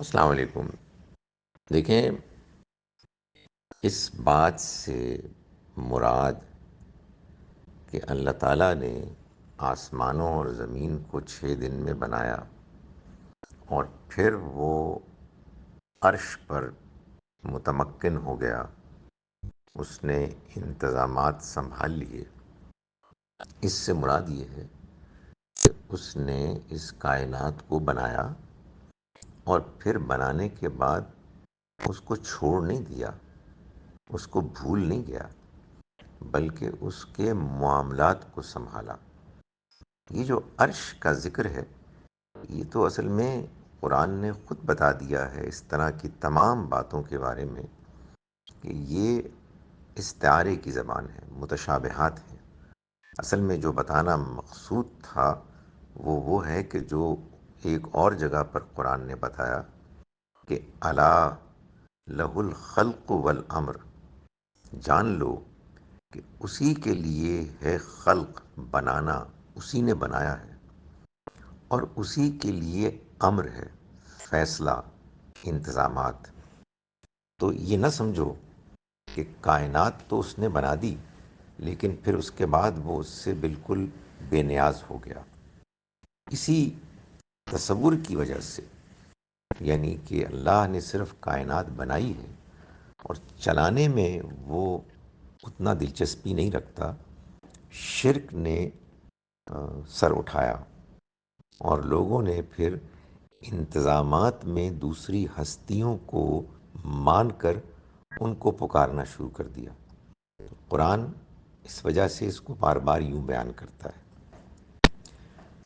السلام علیکم۔ دیکھیں، اس بات سے مراد کہ اللہ تعالیٰ نے آسمانوں اور زمین کو 6 دن میں بنایا اور پھر وہ عرش پر متمکن ہو گیا، اس نے انتظامات سنبھال لیے۔ اس سے مراد یہ ہے کہ اس نے اس کائنات کو بنایا اور پھر بنانے کے بعد اس کو چھوڑ نہیں دیا، اس کو بھول نہیں گیا، بلکہ اس کے معاملات کو سنبھالا۔ یہ جو عرش کا ذکر ہے، یہ تو اصل میں قرآن نے خود بتا دیا ہے اس طرح کی تمام باتوں کے بارے میں کہ یہ استعارے کی زبان ہے، متشابہات ہیں۔ اصل میں جو بتانا مقصود تھا وہ ہے کہ جو ایک اور جگہ پر قرآن نے بتایا کہ الا لہ الخلق والامر، جان لو کہ اسی کے لیے ہے خلق، بنانا، اسی نے بنایا ہے، اور اسی کے لیے امر ہے، فیصلہ، انتظامات۔ تو یہ نہ سمجھو کہ کائنات تو اس نے بنا دی لیکن پھر اس کے بعد وہ اس سے بالکل بے نیاز ہو گیا۔ اسی تصور کی وجہ سے، یعنی کہ اللہ نے صرف کائنات بنائی ہے اور چلانے میں وہ اتنا دلچسپی نہیں رکھتا، شرک نے سر اٹھایا اور لوگوں نے پھر انتظامات میں دوسری ہستیوں کو مان کر ان کو پکارنا شروع کر دیا۔ قرآن اس وجہ سے اس کو بار بار یوں بیان کرتا ہے۔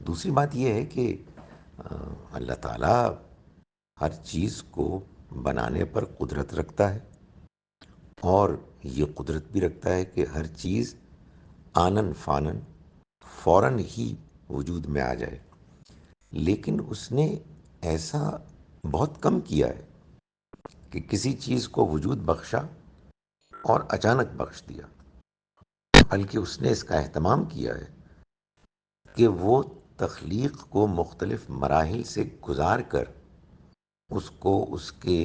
دوسری بات یہ ہے کہ اللہ تعالیٰ ہر چیز کو بنانے پر قدرت رکھتا ہے، اور یہ قدرت بھی رکھتا ہے کہ ہر چیز آنن فانن فوراً ہی وجود میں آ جائے، لیکن اس نے ایسا بہت کم کیا ہے کہ کسی چیز کو وجود بخشا اور اچانک بخش دیا، بلکہ اس نے اس کا اہتمام کیا ہے کہ وہ تخلیق کو مختلف مراحل سے گزار کر اس کو اس کے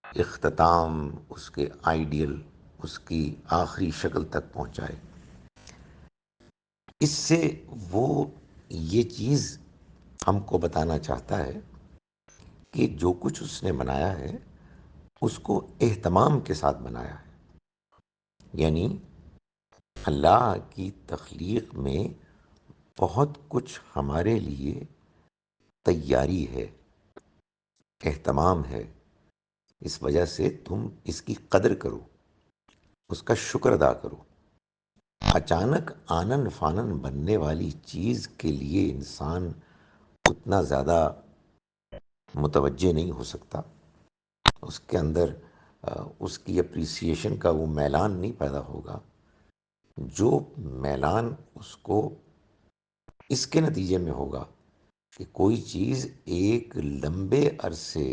اختتام، اس کے آئیڈیل، اس کی آخری شکل تک پہنچائے۔ اس سے وہ یہ چیز ہم کو بتانا چاہتا ہے کہ جو کچھ اس نے بنایا ہے اس کو اہتمام کے ساتھ بنایا ہے، یعنی اللہ کی تخلیق میں بہت کچھ ہمارے لیے تیاری ہے، اہتمام ہے۔ اس وجہ سے تم اس کی قدر کرو، اس کا شکر ادا کرو۔ اچانک آنن فانن بننے والی چیز کے لیے انسان اتنا زیادہ متوجہ نہیں ہو سکتا، اس کے اندر اس کی اپریسیشن کا وہ میلان نہیں پیدا ہوگا جو میلان اس کو اس کے نتیجے میں ہوگا کہ کوئی چیز ایک لمبے عرصے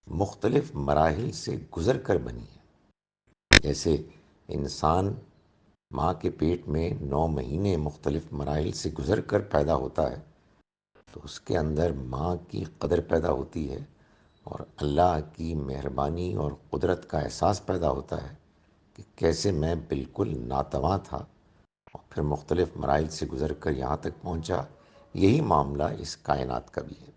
مختلف مراحل سے گزر کر بنی ہے۔ جیسے انسان ماں کے پیٹ میں 9 مہینے مختلف مراحل سے گزر کر پیدا ہوتا ہے، تو اس کے اندر ماں کی قدر پیدا ہوتی ہے اور اللہ کی مہربانی اور قدرت کا احساس پیدا ہوتا ہے کہ کیسے میں بالکل ناتواں تھا اور پھر مختلف مراحل سے گزر کر یہاں تک پہنچا۔ یہی معاملہ اس کائنات کا بھی ہے۔